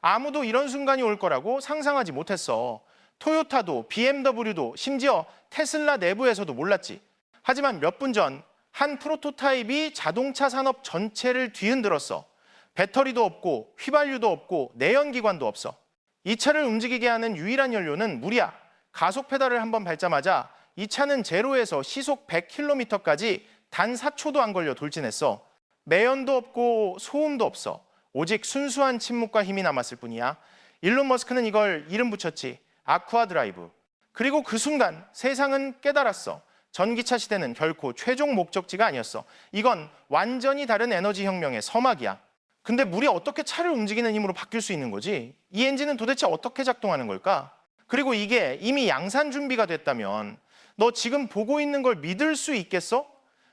아무도 이런 순간이 올 거라고 상상하지 못했어. 토요타도 BMW도 심지어 테슬라 내부에서도 몰랐지. 하지만 몇 분 전 한 프로토타입이 자동차 산업 전체를 뒤흔들었어. 배터리도 없고 휘발유도 없고 내연기관도 없어. 이 차를 움직이게 하는 유일한 연료는 물이야. 가속 페달을 한번 밟자마자 이 차는 제로에서 시속 100km까지 단 4초도 안 걸려 돌진했어. 매연도 없고 소음도 없어. 오직 순수한 침묵과 힘이 남았을 뿐이야. 일론 머스크는 이걸 이름 붙였지. 아쿠아 드라이브. 그리고 그 순간 세상은 깨달았어. 전기차 시대는 결코 최종 목적지가 아니었어. 이건 완전히 다른 에너지 혁명의 서막이야. 근데 물이 어떻게 차를 움직이는 힘으로 바뀔 수 있는 거지? 이 엔진은 도대체 어떻게 작동하는 걸까? 그리고 이게 이미 양산 준비가 됐다면 너 지금 보고 있는 걸 믿을 수 있겠어?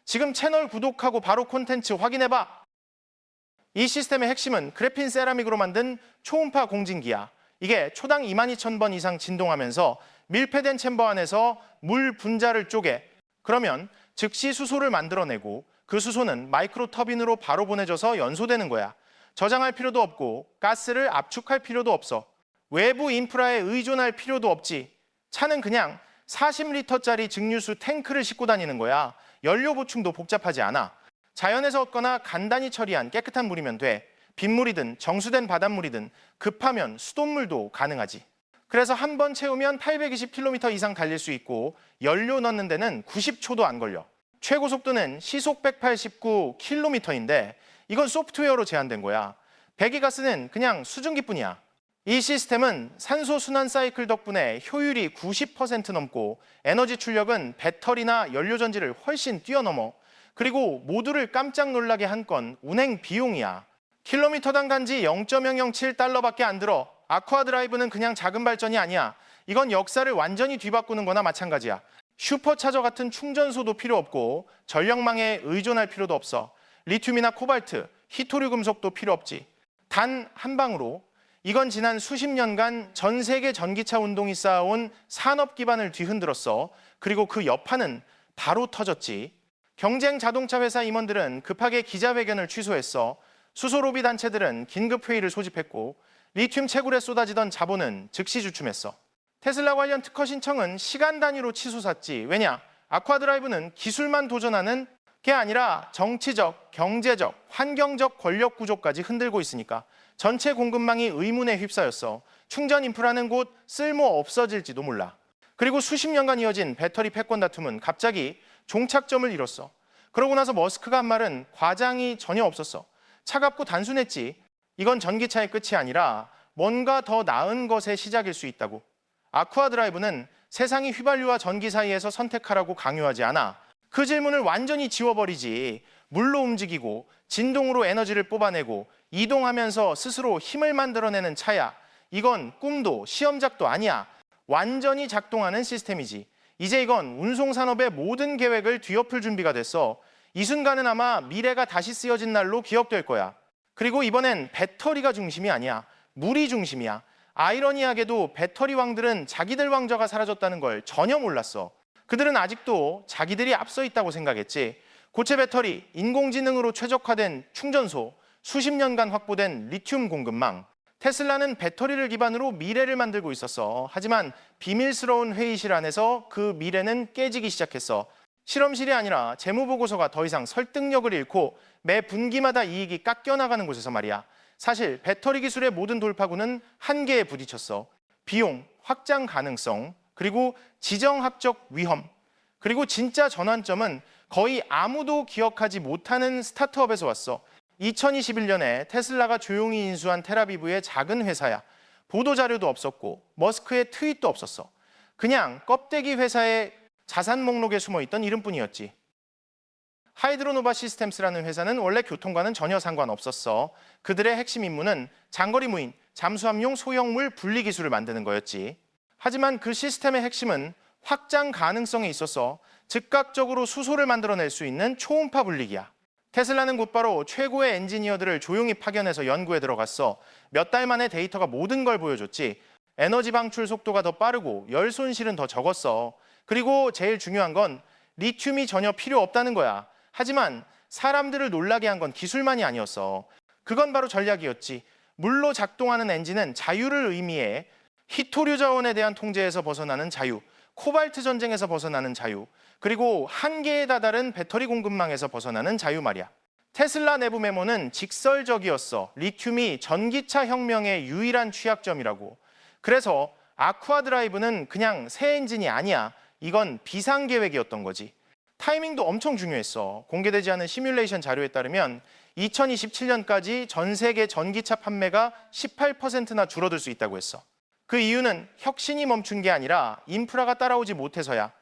지금 채널 구독하고 바로 콘텐츠 확인해봐. 이 시스템의 핵심은 그래핀 세라믹으로 만든 초음파 공진기야. 이게 초당 22,000번 이상 진동하면서 밀폐된 챔버 안에서 물 분자를 쪼개. 그러면 즉시 수소를 만들어내고 그 수소는 마이크로 터빈으로 바로 보내져서 연소되는 거야. 저장할 필요도 없고 가스를 압축할 필요도 없어. 외부 인프라에 의존할 필요도 없지. 차는 그냥 40리터짜리 증류수 탱크를 싣고 다니는 거야. 연료 보충도 복잡하지 않아. 자연에서 얻거나 간단히 처리한 깨끗한 물이면 돼. 빗물이든 정수된 바닷물이든 급하면 수돗물도 가능하지. 그래서 한 번 채우면 820km 이상 달릴 수 있고 연료 넣는 데는 90초도 안 걸려. 최고 속도는 시속 189km인데 이건 소프트웨어로 제한된 거야. 배기가스는 그냥 수증기뿐이야. 이 시스템은 산소 순환 사이클 덕분에 효율이 90% 넘고 에너지 출력은 배터리나 연료전지를 훨씬 뛰어넘어. 그리고 모두를 깜짝 놀라게 한 건 운행 비용이야. 킬로미터당 단지 0.007달러밖에 안 들어. 아쿠아 드라이브는 그냥 작은 발전이 아니야. 이건 역사를 완전히 뒤바꾸는 거나 마찬가지야. 슈퍼차저 같은 충전소도 필요 없고 전력망에 의존할 필요도 없어. 리튬이나 코발트, 히토류 금속도 필요 없지. 단 한 방으로 이건 지난 수십 년간 전 세계 전기차 운동이 쌓아온 산업 기반을 뒤흔들었어. 그리고 그 여파는 바로 터졌지. 경쟁 자동차 회사 임원들은 급하게 기자회견을 취소했어. 수소 로비 단체들은 긴급 회의를 소집했고 리튬 채굴에 쏟아지던 자본은 즉시 주춤했어. 테슬라 관련 특허 신청은 시간 단위로 치솟았지. 왜냐? 아쿠아 드라이브는 기술만 도전하는 게 아니라 정치적, 경제적, 환경적 권력 구조까지 흔들고 있으니까 전체 공급망이 의문에 휩싸였어. 충전 인프라는 곧 쓸모 없어질지도 몰라. 그리고 수십 년간 이어진 배터리 패권 다툼은 갑자기 종착점을 이뤘어. 그러고 나서 머스크가 한 말은 과장이 전혀 없었어. 차갑고 단순했지. 이건 전기차의 끝이 아니라 뭔가 더 나은 것의 시작일 수 있다고. 아쿠아 드라이브는 세상이 휘발유와 전기 사이에서 선택하라고 강요하지 않아. 그 질문을 완전히 지워버리지. 물로 움직이고 진동으로 에너지를 뽑아내고 이동하면서 스스로 힘을 만들어내는 차야. 이건 꿈도 시험작도 아니야. 완전히 작동하는 시스템이지. 이제 이건 운송산업의 모든 계획을 뒤엎을 준비가 됐어. 이 순간은 아마 미래가 다시 쓰여진 날로 기억될 거야. 그리고 이번엔 배터리가 중심이 아니야. 물이 중심이야. 아이러니하게도 배터리 왕들은 자기들 왕좌가 사라졌다는 걸 전혀 몰랐어. 그들은 아직도 자기들이 앞서 있다고 생각했지. 고체 배터리, 인공지능으로 최적화된 충전소, 수십 년간 확보된 리튬 공급망. 테슬라는 배터리를 기반으로 미래를 만들고 있었어. 하지만 비밀스러운 회의실 안에서 그 미래는 깨지기 시작했어. 실험실이 아니라 재무보고서가 더 이상 설득력을 잃고 매 분기마다 이익이 깎여나가는 곳에서 말이야. 사실 배터리 기술의 모든 돌파구는 한계에 부딪혔어. 비용, 확장 가능성, 그리고 지정학적 위험, 그리고 진짜 전환점은 거의 아무도 기억하지 못하는 스타트업에서 왔어. 2021년에 테슬라가 조용히 인수한 테라비브의 작은 회사야. 보도자료도 없었고 머스크의 트윗도 없었어. 그냥 껍데기 회사의 자산 목록에 숨어있던 이름뿐이었지. 하이드로노바 시스템스라는 회사는 원래 교통과는 전혀 상관없었어. 그들의 핵심 임무는 장거리 무인, 잠수함용 소형물 분리 기술을 만드는 거였지. 하지만 그 시스템의 핵심은 확장 가능성에 있어서 즉각적으로 수소를 만들어낼 수 있는 초음파 분리기야. 테슬라는 곧바로 최고의 엔지니어들을 조용히 파견해서 연구에 들어갔어. 몇 달 만에 데이터가 모든 걸 보여줬지. 에너지 방출 속도가 더 빠르고 열 손실은 더 적었어. 그리고 제일 중요한 건 리튬이 전혀 필요 없다는 거야. 하지만 사람들을 놀라게 한 건 기술만이 아니었어. 그건 바로 전략이었지. 물로 작동하는 엔진은 자유를 의미해 히토류 자원에 대한 통제에서 벗어나는 자유, 코발트 전쟁에서 벗어나는 자유, 그리고 한계에 다다른 배터리 공급망에서 벗어나는 자유 말이야. 테슬라 내부 메모는 직설적이었어. 리튬이 전기차 혁명의 유일한 취약점이라고. 그래서 아쿠아 드라이브는 그냥 새 엔진이 아니야. 이건 비상 계획이었던 거지. 타이밍도 엄청 중요했어. 공개되지 않은 시뮬레이션 자료에 따르면 2027년까지 전 세계 전기차 판매가 18%나 줄어들 수 있다고 했어. 그 이유는 혁신이 멈춘 게 아니라 인프라가 따라오지 못해서야.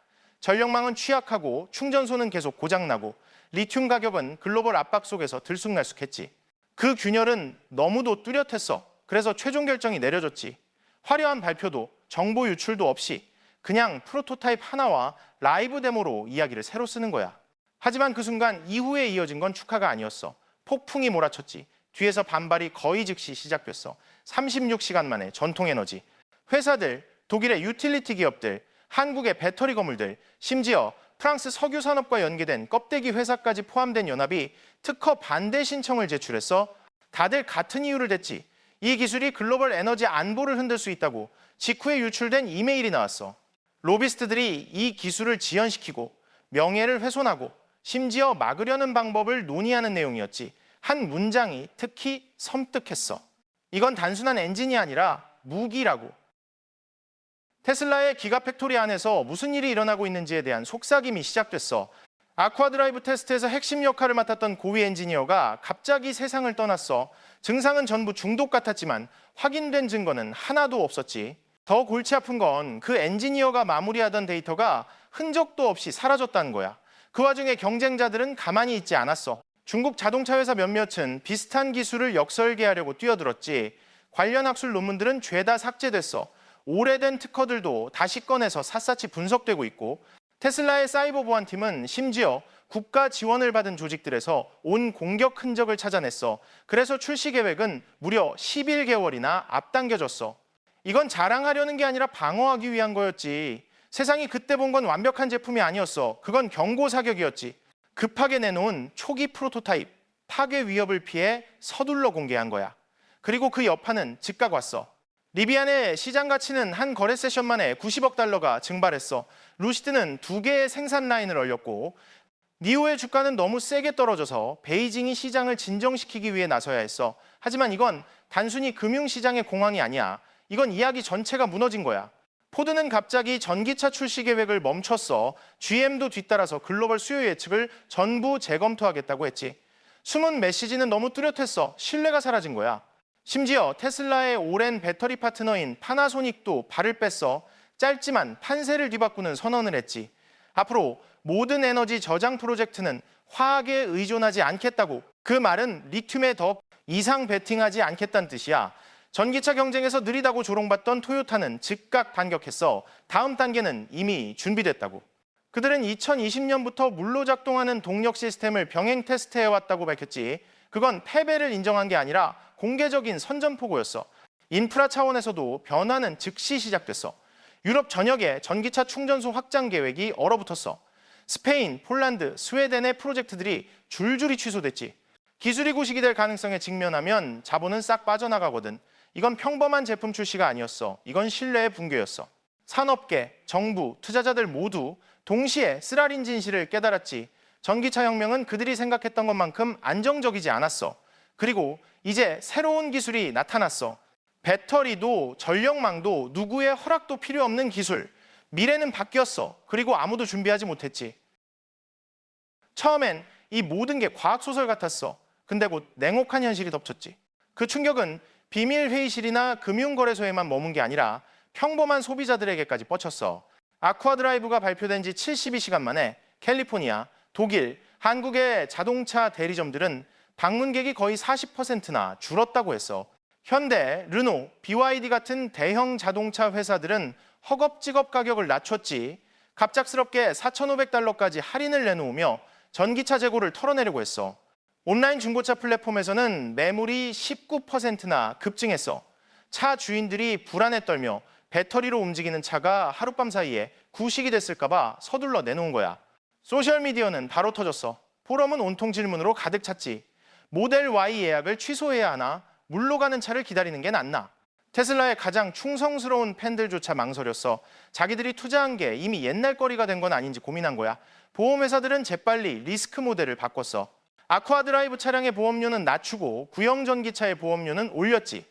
전력망은 취약하고 충전소는 계속 고장나고 리튬 가격은 글로벌 압박 속에서 들쑥날쑥했지. 그 균열은 너무도 뚜렷했어. 그래서 최종 결정이 내려졌지. 화려한 발표도 정보 유출도 없이 그냥 프로토타입 하나와 라이브 데모로 이야기를 새로 쓰는 거야. 하지만 그 순간 이후에 이어진 건 축하가 아니었어. 폭풍이 몰아쳤지. 뒤에서 반발이 거의 즉시 시작됐어. 36시간 만에 전통에너지. 회사들, 독일의 유틸리티 기업들, 한국의 배터리 건물들, 심지어 프랑스 석유 산업과 연계된 껍데기 회사까지 포함된 연합이 특허 반대 신청을 제출했어. 다들 같은 이유를 댔지. 이 기술이 글로벌 에너지 안보를 흔들 수 있다고 직후에 유출된 이메일이 나왔어. 로비스트들이 이 기술을 지연시키고 명예를 훼손하고 심지어 막으려는 방법을 논의하는 내용이었지. 한 문장이 특히 섬뜩했어. 이건 단순한 엔진이 아니라 무기라고. 테슬라의 기가팩토리 안에서 무슨 일이 일어나고 있는지에 대한 속삭임이 시작됐어. 아쿠아 드라이브 테스트에서 핵심 역할을 맡았던 고위 엔지니어가 갑자기 세상을 떠났어. 증상은 전부 중독 같았지만 확인된 증거는 하나도 없었지. 더 골치 아픈 건 그 엔지니어가 마무리하던 데이터가 흔적도 없이 사라졌다는 거야. 그 와중에 경쟁자들은 가만히 있지 않았어. 중국 자동차 회사 몇몇은 비슷한 기술을 역설계하려고 뛰어들었지. 관련 학술 논문들은 죄다 삭제됐어. 오래된 특허들도 다시 꺼내서 샅샅이 분석되고 있고 테슬라의 사이버 보안팀은 심지어 국가 지원을 받은 조직들에서 온 공격 흔적을 찾아냈어. 그래서 출시 계획은 무려 11개월이나 앞당겨졌어. 이건 자랑하려는 게 아니라 방어하기 위한 거였지. 세상이 그때 본 건 완벽한 제품이 아니었어. 그건 경고 사격이었지. 급하게 내놓은 초기 프로토타입, 파괴 위협을 피해 서둘러 공개한 거야. 그리고 그 여파는 즉각 왔어. 리비안의 시장 가치는 한 거래 세션 만에 90억 달러가 증발했어. 루시드는 2개의 생산 라인을 얼렸고 니오의 주가는 너무 세게 떨어져서 베이징이 시장을 진정시키기 위해 나서야 했어. 하지만 이건 단순히 금융시장의 공황이 아니야. 이건 이야기 전체가 무너진 거야. 포드는 갑자기 전기차 출시 계획을 멈췄어. GM도 뒤따라서 글로벌 수요 예측을 전부 재검토하겠다고 했지. 숨은 메시지는 너무 뚜렷했어. 신뢰가 사라진 거야. 심지어 테슬라의 오랜 배터리 파트너인 파나소닉도 발을 뺐어. 짧지만 판세를 뒤바꾸는 선언을 했지. 앞으로 모든 에너지 저장 프로젝트는 화학에 의존하지 않겠다고. 그 말은 리튬에 더 이상 베팅하지 않겠다는 뜻이야. 전기차 경쟁에서 느리다고 조롱받던 토요타는 즉각 반격했어. 다음 단계는 이미 준비됐다고. 그들은 2020년부터 물로 작동하는 동력 시스템을 병행 테스트해왔다고 밝혔지. 그건 패배를 인정한 게 아니라 공개적인 선전포고였어. 인프라 차원에서도 변화는 즉시 시작됐어. 유럽 전역에 전기차 충전소 확장 계획이 얼어붙었어. 스페인, 폴란드, 스웨덴의 프로젝트들이 줄줄이 취소됐지. 기술이 구식이 될 가능성에 직면하면 자본은 싹 빠져나가거든. 이건 평범한 제품 출시가 아니었어. 이건 신뢰의 붕괴였어. 산업계, 정부, 투자자들 모두 동시에 쓰라린 진실을 깨달았지. 전기차 혁명은 그들이 생각했던 것만큼 안정적이지 않았어. 그리고 이제 새로운 기술이 나타났어. 배터리도 전력망도 누구의 허락도 필요 없는 기술. 미래는 바뀌었어. 그리고 아무도 준비하지 못했지. 처음엔 이 모든 게 과학소설 같았어. 근데 곧 냉혹한 현실이 덮쳤지. 그 충격은 비밀 회의실이나 금융거래소에만 머문 게 아니라 평범한 소비자들에게까지 뻗쳤어. 아쿠아 드라이브가 발표된 지 72시간 만에 캘리포니아, 독일, 한국의 자동차 대리점들은 방문객이 거의 40%나 줄었다고 했어. 현대, 르노, BYD 같은 대형 자동차 회사들은 허겁지겁 가격을 낮췄지. 갑작스럽게 4,500달러까지 할인을 내놓으며 전기차 재고를 털어내려고 했어. 온라인 중고차 플랫폼에서는 매물이 19%나 급증했어. 차 주인들이 불안에 떨며 배터리로 움직이는 차가 하룻밤 사이에 구식이 됐을까 봐 서둘러 내놓은 거야. 소셜미디어는 바로 터졌어. 포럼은 온통 질문으로 가득 찼지. 모델 Y 예약을 취소해야 하나? 물로 가는 차를 기다리는 게 낫나? 테슬라의 가장 충성스러운 팬들조차 망설였어. 자기들이 투자한 게 이미 옛날 거리가 된 건 아닌지 고민한 거야. 보험회사들은 재빨리 리스크 모델을 바꿨어. 아쿠아 드라이브 차량의 보험료는 낮추고 구형 전기차의 보험료는 올렸지.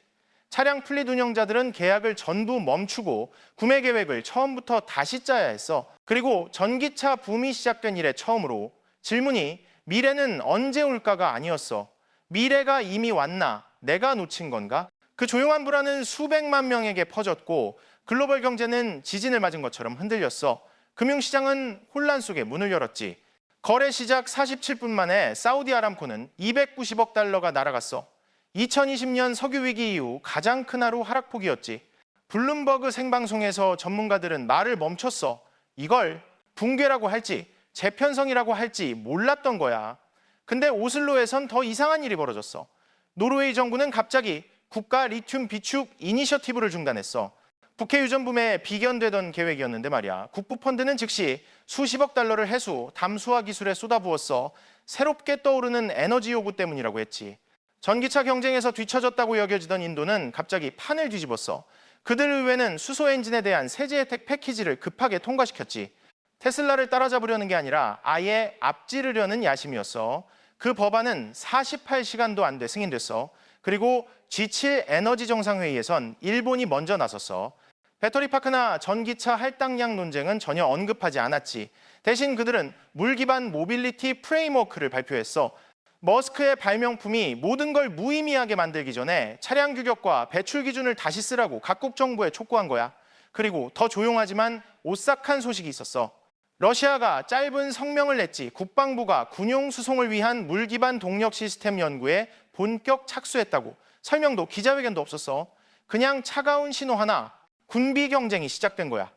차량 플릿 운영자들은 계약을 전부 멈추고 구매 계획을 처음부터 다시 짜야 했어. 그리고 전기차 붐이 시작된 이래 처음으로 질문이 미래는 언제 올까가 아니었어. 미래가 이미 왔나? 내가 놓친 건가? 그 조용한 불안은 수백만 명에게 퍼졌고 글로벌 경제는 지진을 맞은 것처럼 흔들렸어. 금융시장은 혼란 속에 문을 열었지. 거래 시작 47분 만에 사우디 아람코는 290억 달러가 날아갔어. 2020년 석유 위기 이후 가장 큰 하루 하락폭이었지. 블룸버그 생방송에서 전문가들은 말을 멈췄어. 이걸 붕괴라고 할지 재편성이라고 할지 몰랐던 거야. 근데 오슬로에선 더 이상한 일이 벌어졌어. 노르웨이 정부는 갑자기 국가 리튬 비축 이니셔티브를 중단했어. 북해 유전붐에 비견되던 계획이었는데 말이야. 국부펀드는 즉시 수십억 달러를 해수, 담수화 기술에 쏟아부었어. 새롭게 떠오르는 에너지 요구 때문이라고 했지. 전기차 경쟁에서 뒤처졌다고 여겨지던 인도는 갑자기 판을 뒤집었어. 그들 의회는 수소 엔진에 대한 세제 혜택 패키지를 급하게 통과시켰지. 테슬라를 따라잡으려는 게 아니라 아예 앞지르려는 야심이었어. 그 법안은 48시간도 안 돼 승인됐어. 그리고 G7 에너지 정상회의에선 일본이 먼저 나섰어. 배터리 파크나 전기차 할당량 논쟁은 전혀 언급하지 않았지. 대신 그들은 물 기반 모빌리티 프레임워크를 발표했어. 머스크의 발명품이 모든 걸 무의미하게 만들기 전에 차량 규격과 배출 기준을 다시 쓰라고 각국 정부에 촉구한 거야. 그리고 더 조용하지만 오싹한 소식이 있었어. 러시아가 짧은 성명을 냈지. 국방부가 군용 수송을 위한 물 기반 동력 시스템 연구에 본격 착수했다고. 설명도 기자회견도 없었어. 그냥 차가운 신호 하나, 군비 경쟁이 시작된 거야.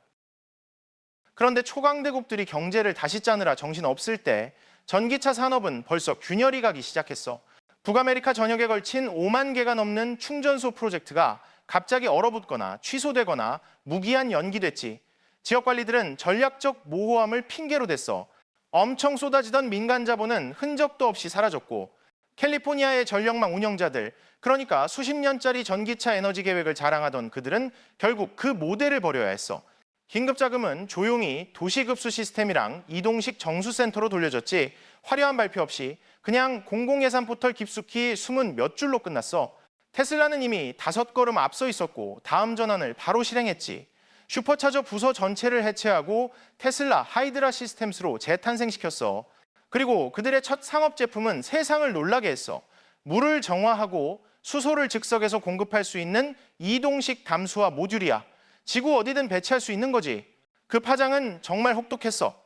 그런데 초강대국들이 경제를 다시 짜느라 정신없을 때 전기차 산업은 벌써 균열이 가기 시작했어. 북아메리카 전역에 걸친 5만 개가 넘는 충전소 프로젝트가 갑자기 얼어붙거나 취소되거나 무기한 연기됐지. 지역관리들은 전략적 모호함을 핑계로 댔어. 엄청 쏟아지던 민간 자본은 흔적도 없이 사라졌고 캘리포니아의 전력망 운영자들, 그러니까 수십 년짜리 전기차 에너지 계획을 자랑하던 그들은 결국 그 모델을 버려야 했어. 긴급자금은 조용히 도시급수 시스템이랑 이동식 정수센터로 돌려졌지. 화려한 발표 없이 그냥 공공예산 포털 깊숙이 숨은 몇 줄로 끝났어. 테슬라는 이미 5걸음 앞서 있었고 다음 전환을 바로 실행했지. 슈퍼차저 부서 전체를 해체하고 테슬라 하이드라 시스템스로 재탄생시켰어. 그리고 그들의 첫 상업 제품은 세상을 놀라게 했어. 물을 정화하고 수소를 즉석에서 공급할 수 있는 이동식 담수화 모듈이야. 지구 어디든 배치할 수 있는 거지. 그 파장은 정말 혹독했어.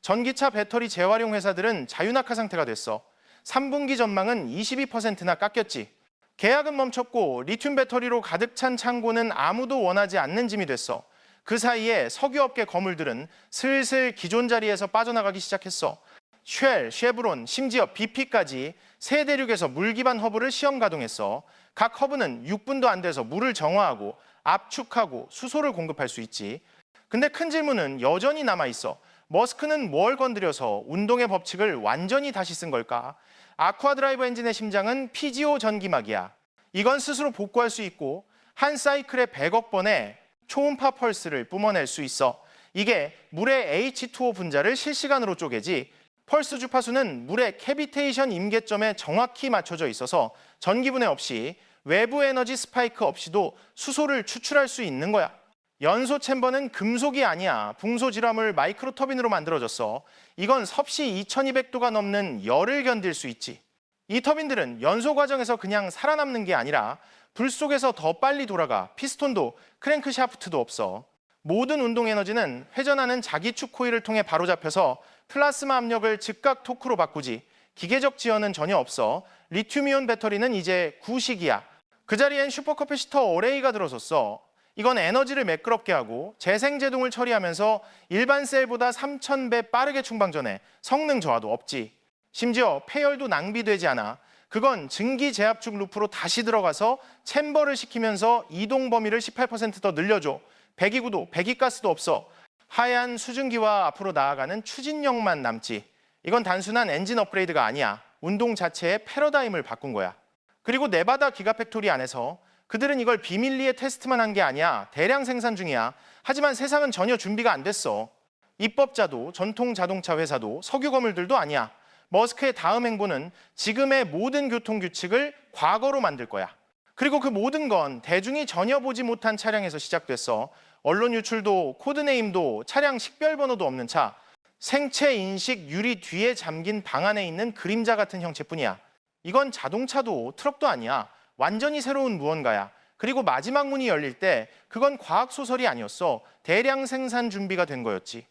전기차 배터리 재활용 회사들은 자유낙하 상태가 됐어. 3분기 전망은 22%나 깎였지. 계약은 멈췄고 리튬 배터리로 가득 찬 창고는 아무도 원하지 않는 짐이 됐어. 그 사이에 석유업계 거물들은 슬슬 기존 자리에서 빠져나가기 시작했어. 쉘, 쉐브론, 심지어 BP까지 세 대륙에서 물 기반 허브를 시험 가동했어. 각 허브는 6분도 안 돼서 물을 정화하고 압축하고 수소를 공급할 수 있지. 근데 큰 질문은 여전히 남아있어. 머스크는 뭘 건드려서 운동의 법칙을 완전히 다시 쓴 걸까? 아쿠아 드라이브 엔진의 심장은 PGO 전기막이야. 이건 스스로 복구할 수 있고 한 사이클에 100억 번의 초음파 펄스를 뿜어낼 수 있어. 이게 물의 H2O 분자를 실시간으로 쪼개지. 펄스 주파수는 물의 캐비테이션 임계점에 정확히 맞춰져 있어서 전기분해 없이 외부 에너지 스파이크 없이도 수소를 추출할 수 있는 거야. 연소 챔버는 금속이 아니야. 붕소질화물 마이크로 터빈으로 만들어졌어. 이건 섭씨 2200도가 넘는 열을 견딜 수 있지. 이 터빈들은 연소 과정에서 그냥 살아남는 게 아니라 불 속에서 더 빨리 돌아가. 피스톤도 크랭크 샤프트도 없어. 모든 운동 에너지는 회전하는 자기축 코일을 통해 바로잡혀서 플라스마 압력을 즉각 토크로 바꾸지. 기계적 지연은 전혀 없어. 리튬이온 배터리는 이제 구식이야. 그 자리엔 슈퍼커피시터 어레이가 들어섰어. 이건 에너지를 매끄럽게 하고 재생제동을 처리하면서 일반 셀보다 3000배 빠르게 충방전해. 성능 저하도 없지. 심지어 폐열도 낭비되지 않아. 그건 증기 재압축 루프로 다시 들어가서 챔버를 식히면서 이동 범위를 18% 더 늘려줘. 배기구도 배기가스도 없어. 하얀 수증기와 앞으로 나아가는 추진력만 남지. 이건 단순한 엔진 업그레이드가 아니야. 운동 자체의 패러다임을 바꾼 거야. 그리고 네바다 기가팩토리 안에서 그들은 이걸 비밀리에 테스트만 한 게 아니야. 대량 생산 중이야. 하지만 세상은 전혀 준비가 안 됐어. 입법자도 전통 자동차 회사도 석유 거물들도 아니야. 머스크의 다음 행보는 지금의 모든 교통 규칙을 과거로 만들 거야. 그리고 그 모든 건 대중이 전혀 보지 못한 차량에서 시작됐어. 언론 유출도 코드네임도 차량 식별번호도 없는 차. 생체 인식 유리 뒤에 잠긴 방 안에 있는 그림자 같은 형체뿐이야. 이건 자동차도 트럭도 아니야. 완전히 새로운 무언가야. 그리고 마지막 문이 열릴 때 그건 과학소설이 아니었어. 대량 생산 준비가 된 거였지.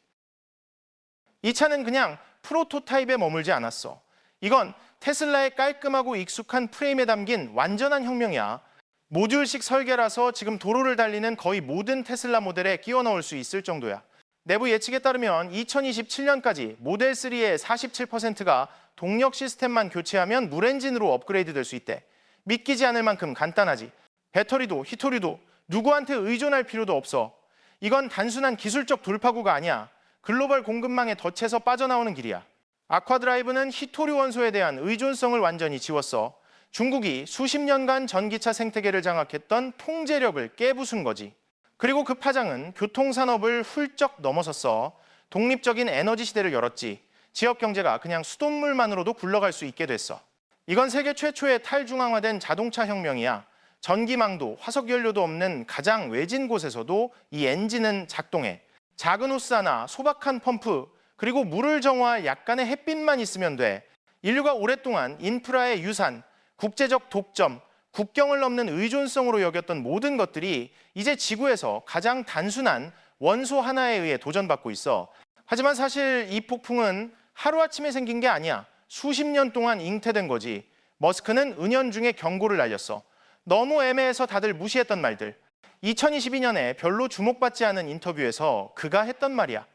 이 차는 그냥 프로토타입에 머물지 않았어. 이건 테슬라의 깔끔하고 익숙한 프레임에 담긴 완전한 혁명이야. 모듈식 설계라서 지금 도로를 달리는 거의 모든 테슬라 모델에 끼워 넣을 수 있을 정도야. 내부 예측에 따르면 2027년까지 모델 3의 47%가 동력 시스템만 교체하면 물엔진으로 업그레이드 될 수 있대. 믿기지 않을 만큼 간단하지. 배터리도 히토류도 누구한테 의존할 필요도 없어. 이건 단순한 기술적 돌파구가 아니야. 글로벌 공급망에 덫에서 빠져나오는 길이야. 아쿠아드라이브는 히토류 원소에 대한 의존성을 완전히 지웠어. 중국이 수십 년간 전기차 생태계를 장악했던 통제력을 깨부순 거지. 그리고 그 파장은 교통산업을 훌쩍 넘어섰어. 독립적인 에너지 시대를 열었지. 지역 경제가 그냥 수돗물만으로도 굴러갈 수 있게 됐어. 이건 세계 최초의 탈중앙화된 자동차 혁명이야. 전기망도 화석연료도 없는 가장 외진 곳에서도 이 엔진은 작동해. 작은 호스 하나, 소박한 펌프, 그리고 물을 정화할 약간의 햇빛만 있으면 돼. 인류가 오랫동안 인프라의 유산, 국제적 독점, 국경을 넘는 의존성으로 여겼던 모든 것들이 이제 지구에서 가장 단순한 원소 하나에 의해 도전받고 있어. 하지만 사실 이 폭풍은 하루아침에 생긴 게 아니야. 수십 년 동안 잉태된 거지. 머스크는 은연중에 경고를 날렸어. 너무 애매해서 다들 무시했던 말들. 2022년에 별로 주목받지 않은 인터뷰에서 그가 했던 말이야.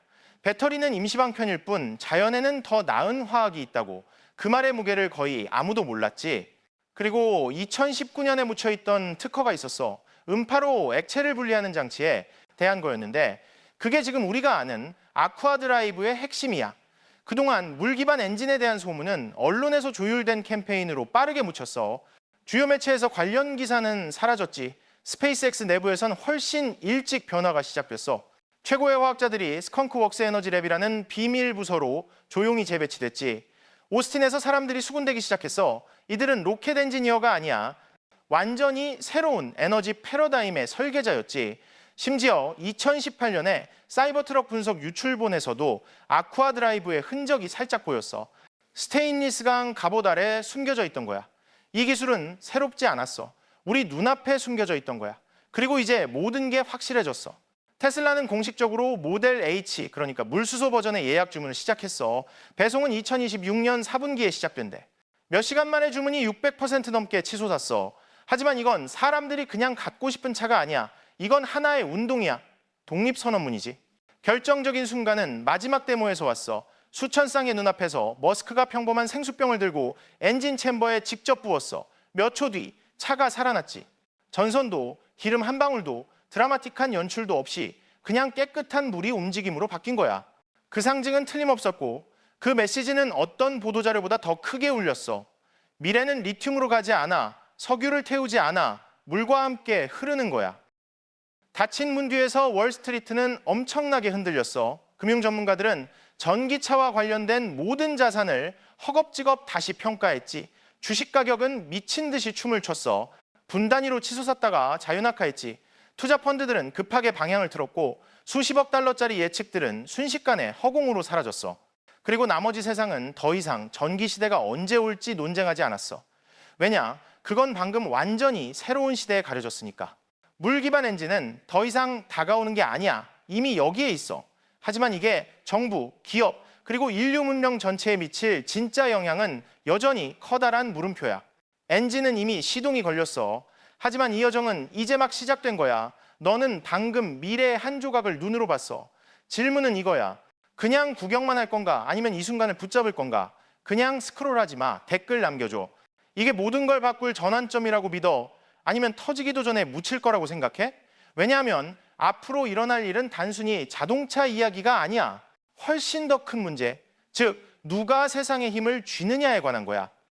배터리는 임시방편일 뿐 자연에는 더 나은 화학이 있다고. 그 말의 무게를 거의 아무도 몰랐지. 그리고 2019년에 묻혀있던 특허가 있었어. 음파로 액체를 분리하는 장치에 대한 거였는데 그게 지금 우리가 아는 아쿠아드라이브의 핵심이야. 그동안 물 기반 엔진에 대한 소문은 언론에서 조율된 캠페인으로 빠르게 묻혔어. 주요 매체에서 관련 기사는 사라졌지. 스페이스X 내부에선 훨씬 일찍 변화가 시작됐어. 최고의 화학자들이 스컹크웍스 에너지랩이라는 비밀 부서로 조용히 재배치됐지. 오스틴에서 사람들이 수군대기 시작했어. 이들은 로켓 엔지니어가 아니야. 완전히 새로운 에너지 패러다임의 설계자였지. 심지어 2018년에 사이버트럭 분석 유출본에서도 아쿠아드라이브의 흔적이 살짝 보였어. 스테인리스강 갑옷 아래 숨겨져 있던 거야. 이 기술은 새롭지 않았어. 우리 눈앞에 숨겨져 있던 거야. 그리고 이제 모든 게 확실해졌어. 테슬라는 공식적으로 모델 H, 그러니까 물수소 버전의 예약 주문을 시작했어. 배송은 2026년 4분기에 시작된대. 몇 시간 만에 주문이 600% 넘게 치솟았어. 하지만 이건 사람들이 그냥 갖고 싶은 차가 아니야. 이건 하나의 운동이야. 독립선언문이지. 결정적인 순간은 마지막 데모에서 왔어. 수천 쌍의 눈앞에서 머스크가 평범한 생수병을 들고 엔진 챔버에 직접 부었어. 몇 초 뒤 차가 살아났지. 전선도 기름 한 방울도 드라마틱한 연출도 없이 그냥 깨끗한 물이 움직임으로 바뀐 거야. 그 상징은 틀림없었고 그 메시지는 어떤 보도자료보다 더 크게 울렸어. 미래는 리튬으로 가지 않아. 석유를 태우지 않아. 물과 함께 흐르는 거야. 닫힌 문 뒤에서 월스트리트는 엄청나게 흔들렸어. 금융 전문가들은 전기차와 관련된 모든 자산을 허겁지겁 다시 평가했지. 주식 가격은 미친 듯이 춤을 췄어. 분 단위로 치솟았다가 자유낙하했지. 투자 펀드들은 급하게 방향을 틀었고 수십억 달러짜리 예측들은 순식간에 허공으로 사라졌어. 그리고 나머지 세상은 더 이상 전기 시대가 언제 올지 논쟁하지 않았어. 왜냐? 그건 방금 완전히 새로운 시대에 가려졌으니까. 물 기반 엔진은 더 이상 다가오는 게 아니야. 이미 여기에 있어. 하지만 이게 정부, 기업, 그리고 인류 문명 전체에 미칠 진짜 영향은 여전히 커다란 물음표야. 엔진은 이미 시동이 걸렸어. 하지만 이 여정은 이제 막 시작된 거야. 너는 방금 미래의 한 조각을 눈으로 봤어. 질문은 이거야. 그냥 구경만 할 건가? 아니면 이 순간을 붙잡을 건가? 그냥 스크롤하지 마. 댓글 남겨줘. 이게 모든 걸 바꿀 전환점이라고 믿어? 아니면 터지기도 전에 묻힐 거라고 생각해? 왜냐하면 앞으로 일어날 일은 단순히 자동차 이야기가 아니야. 훨씬 더 큰 문제, 즉 누가 세상의 힘을 쥐느냐에 관한 거야.